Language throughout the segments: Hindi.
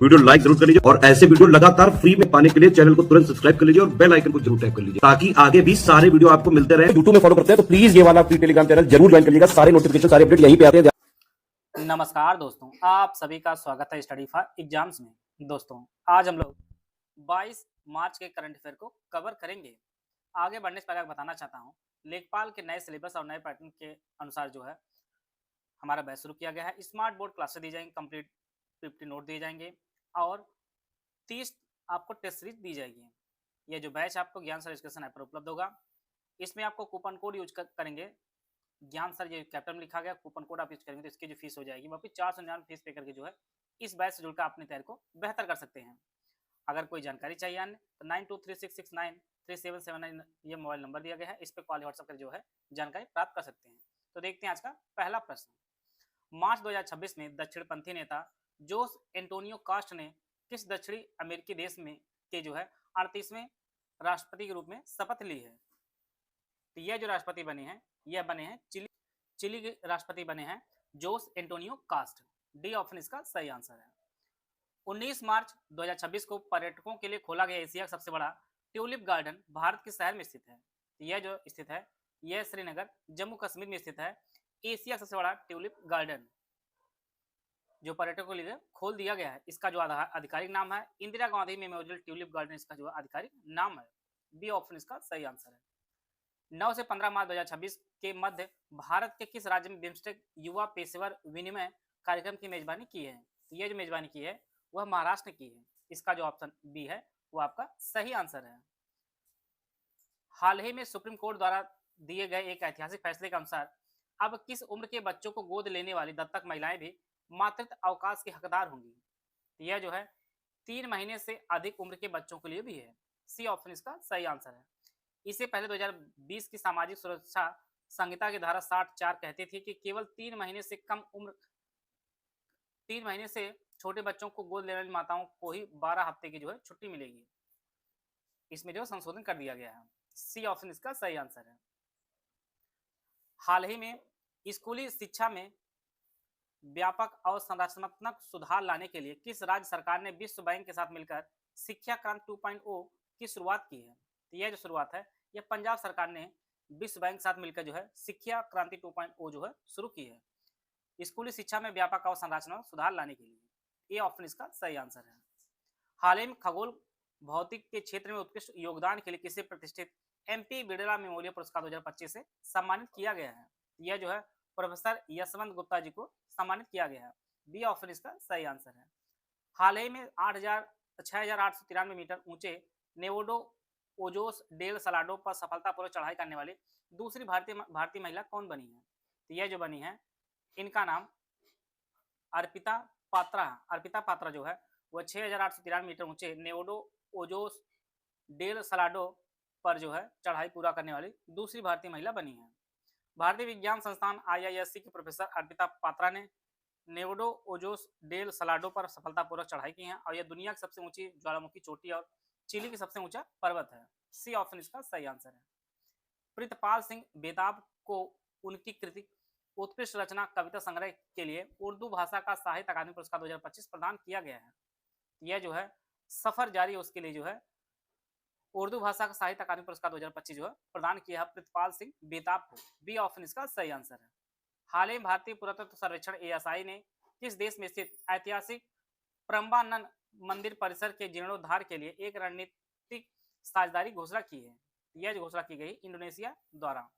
वीडियो लाइक जरूर कर लीजिए और ऐसे वीडियो लगातार फ्री में पाने के लिए चैनल को तुरंत सब्सक्राइब कर लीजिए और बेल आइकन को जरूर टैप कर लीजिए ताकि आगे भी सारे वीडियो आपको मिलते रहे। यूट्यूब में फॉलो करते हैं तो प्लीज ये वाला फ्री टेलीग्राम चैनल जरूर ज्वाइन कर लीजिएगा। सारे नोटिफिकेशन सारे अपडेट यहीं पे आते हैं। नमस्कार दोस्तों, आप सभी का स्वागत है स्टडी फॉर एग्जाम्स में। दोस्तों आज हम लोग 22 मार्च के करंट अफेयर को कवर करेंगे। आगे बढ़ने से पहले बताना चाहता हूं, लेखपाल के नए सिलेबस और नए पैटर्न के अनुसार जो है हमारा बैच शुरू किया गया है। स्मार्ट बोर्ड क्लासेस दी जाएंगी, कंप्लीट 50 नोट दिए जाएंगे और 30 आपको टेस्ट सीरीज दी जाएगी। यह जो बैच आपको ज्ञान सर एजुकेशन ऐप पर उपलब्ध होगा। इसमें आपको कूपन कोड यूज करेंगे ज्ञान सर, ये कैप्टन लिखा गया, कूपन कोड आप यूज करेंगे तो इसकी जो फीस हो जाएगी वो आपकी 499 फीस पे करके जो है इस बैच से जुड़कर अपनी तैयारी को बेहतर कर सकते हैं। अगर कोई जानकारी चाहिए अन्य तो 9236693779 ये मोबाइल नंबर दिया गया है, इस पर कॉल व्हाट्सएप कर जो है जानकारी प्राप्त कर सकते हैं। तो देखते हैं आज का पहला प्रश्न। मार्च 2026 में दक्षिणपंथी नेता जोस एंटोनियो कास्ट ने किस दक्षिणी अमेरिकी देश में के जो है 38वें राष्ट्रपति के रूप में शपथ ली है? तो यह जो राष्ट्रपति बने हैं यह बने हैं चिली के राष्ट्रपति बने हैं Jose Antonio cast. D option इसका सही आंसर है। 19 मार्च 2026 को पर्यटकों के लिए खोला गया एशिया का सबसे बड़ा ट्यूलिप गार्डन भारत के शहर में स्थित है। यह जो स्थित है यह श्रीनगर जम्मू कश्मीर में स्थित है। एशिया का सबसे बड़ा ट्यूलिप गार्डन जो पर्यटकों के लिए खोल दिया गया है, इसका जो आधिकारिक नाम है Indira Gandhi memorial tulip garden, इसका जो आधिकारिक नाम है। बी ऑप्शन इसका सही आंसर है। 9 से 15 मार्च 2026 के मध्य भारत के किस राज्य में बिम्स्टेक युवा पेशेवर विनिमय कार्यक्रम की मेजबानी की है? तो यह जो मेजबानी की है वह महाराष्ट्र ने की है। इसका जो ऑप्शन बी है वो आपका सही आंसर है। हाल ही में सुप्रीम कोर्ट द्वारा दिए गए एक ऐतिहासिक फैसले के अनुसार अब किस उम्र के बच्चों को गोद लेने वाली दत्तक महिलाएं भी मातृत्व अवकाश की हकदार होंगी? यह जो है 3 महीने से अधिक उम्र के बच्चों के लिए भी है। सी ऑप्शन इसका सही आंसर है। इससे पहले 2020 की सामाजिक सुरक्षा संहिता की धारा 64 कहती थी कि केवल 3 महीने से छोटे बच्चों को गोद लेने वाली माताओं को ही 12 हफ्ते की जो है छुट्टी मिलेगी। इसमें जो संशोधन कर दिया गया है। सी ऑप्शन इसका सही आंसर है। हाल ही में स्कूली शिक्षा में व्यापक और संरचनात्मक सुधार लाने के लिए किस राज्य सरकार ने विश्व बैंक के साथ मिलकर शिक्षा क्रांति 2.0 की शुरुआत की है? तो यह जो शुरुआत है यह पंजाब सरकार ने विश्व बैंक के साथ मिलकर जो है शिक्षा क्रांति 2.0 जो है शुरू की है, स्कूली शिक्षा में व्यापक और संरचनात्मक सुधार लाने के लिए। ये ऑप्शन इसका सही आंसर है। हाल ही में खगोल भौतिक के क्षेत्र में उत्कृष्ट योगदान के लिए किसे प्रतिष्ठित MP बिड़ला मेमोरियल पुरस्कार 2025 से सम्मानित किया गया है? यह जो है प्रोफेसर यशवंत गुप्ता जी को सम्मानित किया गया है। बी ऑप्शन इसका सही आंसर है। हाल ही में 6,893 मीटर ऊंचे नेवोडो ओजोस डेल सलाडो पर सफलतापूर्वक चढ़ाई करने वाली दूसरी भारतीय महिला कौन बनी है? तो यह जो बनी है इनका नाम अर्पिता पात्रा। अर्पिता पात्रा जो है वह 6,893 मीटर ऊंचे नेवोडो ओजोस डेल सलाडो पर जो है चढ़ाई पूरा करने वाली दूसरी भारतीय महिला बनी है। भारतीय विज्ञान संस्थान IISc के प्रोफेसर अर्पिता पात्रा ने नेवोडो ओजोस डेल सलाडो पर सफलतापूर्वक चढ़ाई की है और यह दुनिया की सबसे ऊंची ज्वालामुखी चोटी और चिली की सबसे ऊंचा पर्वत है। सी ऑप्शन इसका सही आंसर है। प्रीतपाल सिंह बेताब को उनकी कृति उत्कृष्ट रचना कविता संग्रह के लिए उर्दू भाषा का साहित्य अकादमी पुरस्कार 2025 प्रदान किया गया है। यह जो है सफर जारी उसके लिए जो है उर्दू भाषा का साहित्य अकादमी पुरस्कार 2025 जो है प्रदान किया है प्रीतपाल सिंह बेताब को। बी ऑप्शन इसका सही आंसर है। हाल ही भारतीय पुरातत्व सर्वेक्षण ASI ने किस देश में स्थित ऐतिहासिक प्रम्बानन मंदिर परिसर के जीर्णोद्धार के लिए एक रणनीतिक साझेदारी घोषणा की है? यह घोषणा की गई इंडोनेशिया द्वारा।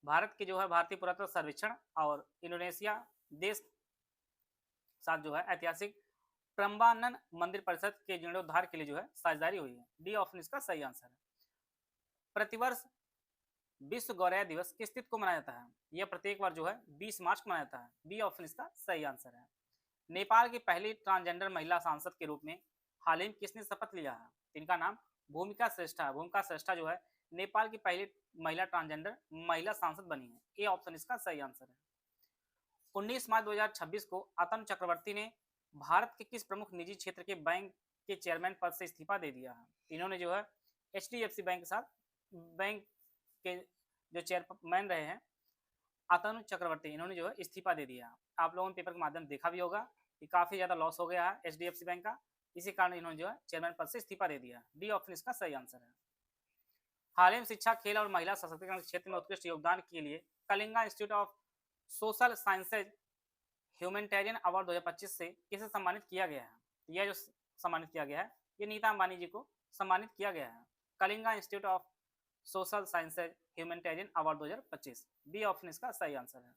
भारत के जो है भारतीय पुरातत्व सर्वेक्षण और इंडोनेशिया देश साथ जो है ऐतिहासिक प्रम्बानन मंदिर परिसर के जीर्णोद्धार के लिए जो है साझेदारी हुई है। डी ऑप्शन इसका सही आंसर है। प्रतिवर्ष विश्व गौरैया दिवस किस तिथि को मनाया जाता है? यह प्रत्येक बार जो है 20 मार्च को मनाया जाता है। बी ऑप्शन इसका सही आंसर है। नेपाल की पहली ट्रांसजेंडर महिला सांसद के रूप में हाल ही में किसने शपथ लिया है? इनका नाम भूमिका श्रेष्ठा है। भूमिका श्रेष्ठा जो है नेपाल की पहली महिला ट्रांसजेंडर महिला सांसद बनी है। ए ऑप्शन इसका सही आंसर है। 19 मार्च 2026 को अतनु चक्रवर्ती ने भारत के किस प्रमुख निजी क्षेत्र के बैंक के चेयरमैन पद से इस्तीफा दे दिया है? इन्होंने जो है HDFC बैंक के साथ बैंक के जो चेयरमैन रहे हैं अतनु चक्रवर्ती, इन्होंने जो है इस्तीफा दे दिया। आप लोगों ने पेपर के माध्यम देखा भी होगा। कि काफी ज्यादा लॉस हो गया है एचडीएफसी बैंक का, इसी कारण इन्होंने जो है चेयरमैन पद से इस्तीफा दे दिया। डी ऑप्शन इसका सही आंसर है। हाल ही में शिक्षा, खेल और महिला सशक्तिकरण के क्षेत्र में उत्कृष्ट योगदान के लिए Kalinga institute of social sciences humanitarian award 2025 से किसे सम्मानित किया गया है? यह जो सम्मानित किया गया है, ये नीता अंबानी जी को सम्मानित किया गया है। Kalinga institute of social sciences humanitarian award 2025, B option इसका सही आंसर है।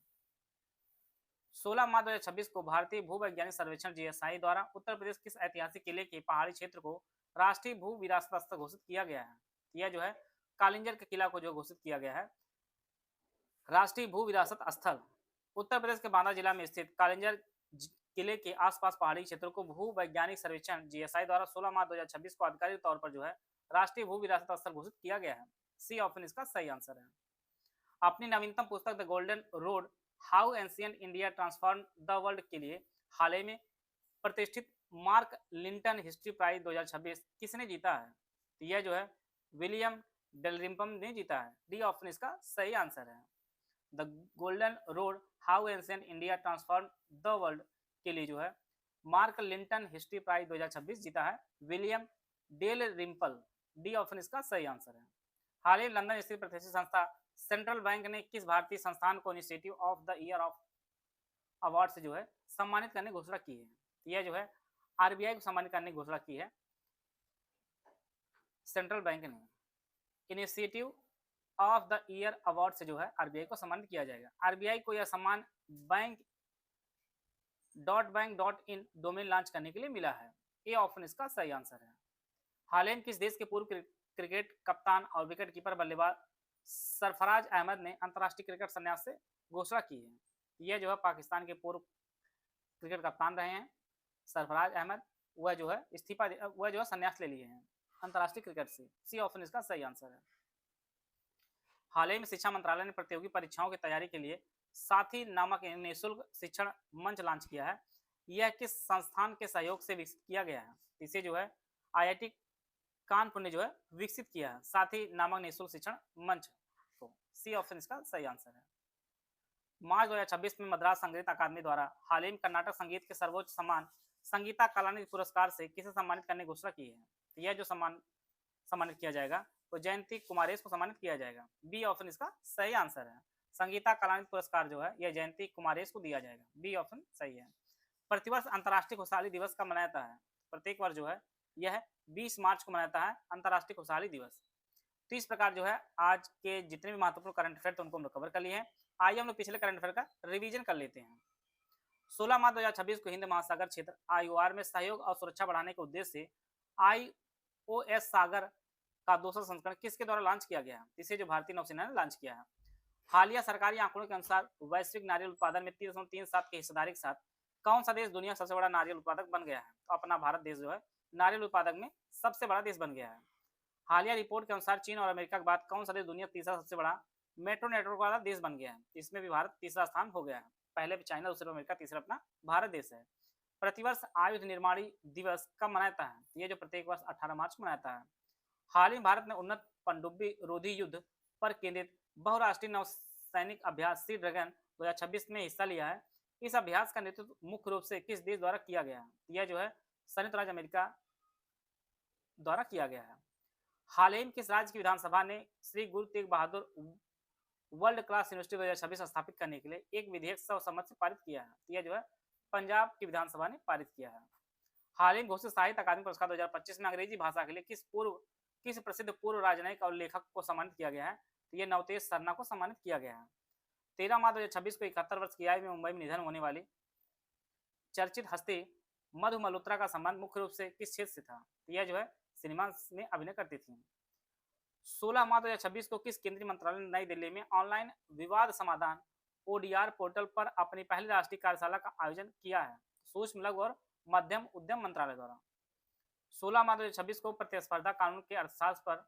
16 मार्च 2026 को भारतीय भूवैज्ञानिक सर्वेक्षण जीएसआई द्वारा उत्तर प्रदेश किस ऐतिहासिक किले के पहाड़ी क्षेत्र को राष्ट्रीय भू विरासत स्थल घोषित किया गया है? यह जो है कालिंजर के किला को जो घोषित किया गया है राष्ट्रीय भू विरासत स्थल। उत्तर प्रदेश के बांदा जिला में स्थित कालिंजर किले के आसपास पहाड़ी क्षेत्रों को भू वैज्ञानिक सर्वेक्षण जीएसआई द्वारा 16 मार्च 2026 को आधिकारिक तौर पर जो है राष्ट्रीय भू विरासत स्थल घोषित किया गया है। सी ऑप्शन इसका सही आंसर है। अपनी नवीनतम पुस्तक the golden road how ancient India transform the world के लिए हाल ही में प्रतिष्ठित मार्क लिंटन हिस्ट्री प्राइज 2026 किसने जीता है? तो यह जो है विलियम डेलरिम्पम ने जीता है। डी ऑप्शन इसका सही आंसर है। The golden road how ancient India transform the world के लिए जो है मार्क लिंटन हिस्ट्री प्राइज 2026 जीता है William del Rimple. D option इसका सही आंसर है। हाल ही लंदन स्थित प्रतिष्ठित संस्था सेंट्रल बैंक ने किस भारतीय संस्थान को initiative of the year of award से जो है सम्मानित करने की घोषणा की है? यह जो है आरबीआई को सम्मानित करने की घोषणा की है। सेंट्रल बैंक ने initiative of the year award से जो है आरबीआई को सम्मानित किया जाएगा। आरबीआई को यह सम्मान बैंक.इन डोमेन लॉन्च करने के लिए मिला है। ए ऑप्शन इसका सही आंसर है। हाल ही में किस देश के पूर्व क्रिकेट कप्तान और विकेट कीपर बल्लेबाज सरफराज अहमद ने अंतर्राष्ट्रीय क्रिकेट संन्यास से घोषणा की है? यह जो है पाकिस्तान के पूर्व क्रिकेट कप्तान रहे हैं सरफराज अहमद, वह जो है संन्यास ले लिए हैं अंतर्राष्ट्रीय क्रिकेट से। सी ऑप्शन इसका सही आंसर है। हाल ही में शिक्षा मंत्रालय ने प्रतियोगी परीक्षाओं की तैयारी के लिए साथी नामक निःशुल्क शिक्षण मंच लॉन्च किया है। यह किस संस्थान के सहयोग से विकसित किया गया है? इसे जो है आईआईटी कानपुर ने जो है विकसित किया है साथी नामक निःशुल्क शिक्षण मंच को। सी ऑप्शन इसका सही आंसर है। मार्च 2026 में मद्रास संगीत अकादमी द्वारा हाल ही में कर्नाटक संगीत के सर्वोच्च सम्मान संगीता कलानिधि पुरस्कार से किसे सम्मानित करने की घोषणा की है? यह जो सम्मानित किया जाएगा तो जयंती कुमारेश को सम्मानित किया जाएगा। बी ऑप्शन इसका सही आंसर है। संगीता कलानिधि पुरस्कार जो है यह जयंती कुमारेश को दिया जाएगा। बी ऑप्शन सही है। प्रतिवर्ष अंतर्राष्ट्रीय खुशहाली दिवस कब मनाता है? प्रत्येक वर्ष जो है यह 20 मार्च को मनाता है अंतर्राष्ट्रीय खुशहाली दिवस। तो इस प्रकार जो है आज के जितने भी महत्वपूर्ण करंट अफेयर तो उनको हम लोग कवर कर लिए हैं। आइए हम लोग पिछले करंट अफेयर का रिवीजन कर लेते हैं। 16 मार्च 2026 को हिंद महासागर क्षेत्र आईओआर में सहयोग और सुरक्षा बढ़ाने के उद्देश्य से आईओएस सागर का दूसरा संस्करण किसके द्वारा लॉन्च किया गया है? इसे जो भारतीय नौसेना ने लॉन्च किया है। हालिया सरकारी आंकड़ों के अनुसार वैश्विक नारियल उत्पादन में 3.37 की हिस्सेदारी के साथ कौन सा देश दुनिया सबसे बड़ा नारियल उत्पादक बन गया है? तो अपना भारत देश जो है नारियल उत्पादक में सबसे बड़ा देश बन गया है। हालिया रिपोर्ट के अनुसार चीन और अमेरिका के बाद कौन सा देश दुनिया तीसरा सबसे बड़ा मेट्रो नेटवर्क वाला देश बन गया है? इसमें भी भारत तीसरा स्थान हो गया है। पहले चाइना, दूसरा अमेरिका, तीसरा अपना भारत देश है। प्रतिवर्ष आयुध निर्माणी दिवस कब मनाता है? ये जो प्रत्येक वर्ष 18 मार्च को मनाता है। हाल ही भारत ने उन्नत पनडुब्बी रोधी युद्ध पर केंद्रित बहुराष्ट्रीय नौसैनिक अभ्यास सी ड्रैगन 2026 में हिस्सा लिया है। इस अभ्यास का नेतृत्व मुख्य रूप से किस देश द्वारा किया गया है? यह जो है संयुक्त राज्य अमेरिका द्वारा किया गया है। हाल ही में किस राज्य की विधानसभा ने Shri Guru Tegh Bahadur world class university 2026 स्थापित करने के लिए एक विधेयक सर्वसम्मति से पारित किया है? यह जो है पंजाब की विधानसभा ने पारित किया है। हाल ही में घोषित साहित्य अकादमी पुरस्कार 2025 में अंग्रेजी भाषा के लिए किस प्रसिद्ध पूर्व राजनयिक और लेखक को सम्मानित किया गया है? तो यह नवतेज सरना को सम्मानित किया गया है। 13 मार्च 2026 को 71 वर्ष की आयु में मुंबई में निधन होने वाली चर्चित हस्ती मधु मल्होत्रा का संबंध मुख्य रूप से किस क्षेत्र से था? यह जो है सिनेमा में अभिनय करती थी। 16 मार्च 2026 को किस केंद्रीय मंत्रालय ने नई दिल्ली में ऑनलाइन विवाद समाधान ओडीआर पोर्टल पर अपनी पहली राष्ट्रीय कार्यशाला का आयोजन किया है? सूक्ष्म लघु और मध्यम उद्यम मंत्रालय द्वारा। 16 मार्च 2026 को प्रतिस्पर्धा कानून के अर्थशास्त्र पर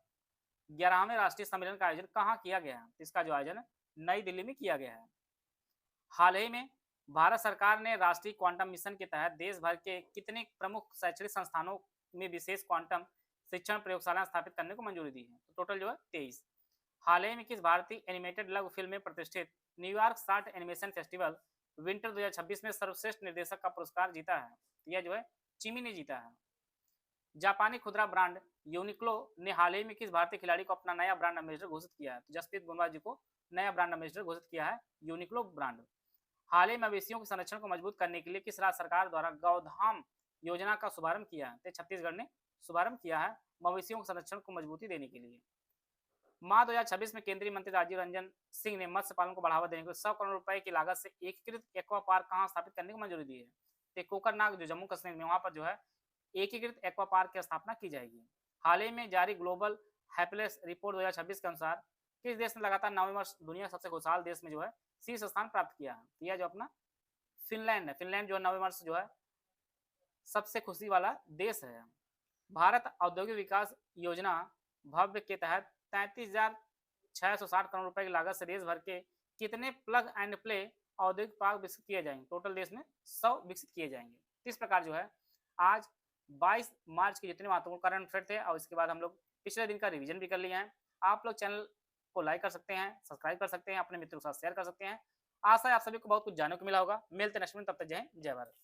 11वें राष्ट्रीय सम्मेलन का आयोजन कहाँ किया गया है? इसका जो आयोजन नई दिल्ली में किया गया है। हाल ही में भारत सरकार ने राष्ट्रीय क्वांटम मिशन के तहत देश भर के कितने प्रमुख शैक्षणिक संस्थानों में विशेष क्वांटम शिक्षण प्रयोगशाला स्थापित करने को मंजूरी दी है? तो टोटल जो है 23। हाल ही में किस भारतीय एनिमेटेड लघु फिल्म में प्रतिष्ठित New York short animation festival winter 2026 में सर्वश्रेष्ठ निर्देशक का पुरस्कार जीता है। यह जो है चिमी ने जीता है। जापानी खुदरा ब्रांड यूनिक्लो ने हाल ही में किस भारतीय खिलाड़ी को अपना नया ब्रांड एम्बेसडर घोषित किया है? तो जसप्रीत बुमराह जी को नया ब्रांड एम्बेसडर घोषित किया है यूनिक्लो ब्रांड। हाल ही में मवेशियों के संरक्षण को मजबूत करने के लिए किस राज्य सरकार द्वारा गौधाम योजना का शुभारंभ किया है? तो छत्तीसगढ़ ने शुभारंभ किया है मवेशियों के संरक्षण को मजबूती देने के लिए। माह 2026 में केंद्रीय मंत्री राजीव रंजन सिंह ने मत्स्य पालन को बढ़ावा देने के लिए 100 करोड़ रुपए की लागत से एकीकृत एक्वा पार्क कहां स्थापित करने की मंजूरी दी है? तो कोकरनाग जो जम्मू कश्मीर में, वहां पर जो है एकीकृत एक्वा पार्क की स्थापना की जाएगी। हाल ही में जारी ग्लोबल हैप्पीनेस रिपोर्ट 2026 के अनुसार किस देश ने लगातार 9वें वर्ष दुनिया सबसे खुशहाल देश में जो है शीर्ष स्थान प्राप्त किया है? यह जो अपना फिनलैंड है। फिनलैंड जो है 9वें वर्ष जो है सबसे खुशी वाला देश है। भारत औद्योगिक विकास योजना भव्य के तहत 33,660 करोड़ रुपए की लागत से देश भर के कितने प्लग एंड प्ले औद्योगिक पार्क विकसित किए जाएंगे? टोटल देश में 100 विकसित किए जाएंगे। इस प्रकार जो है आज 22 मार्च के जितने महत्वपूर्ण करंट अफेयर थे और इसके बाद हम लोग पिछले दिन का रिवीजन भी कर लिया है। आप लोग चैनल को लाइक कर सकते हैं, सब्सक्राइब कर सकते हैं, अपने मित्रों के साथ शेयर कर सकते हैं। आशा है आप सभी को बहुत कुछ जानने को मिला होगा। मिलते हैं नेक्स्ट में, तब तक जय हिंद, जय भारत।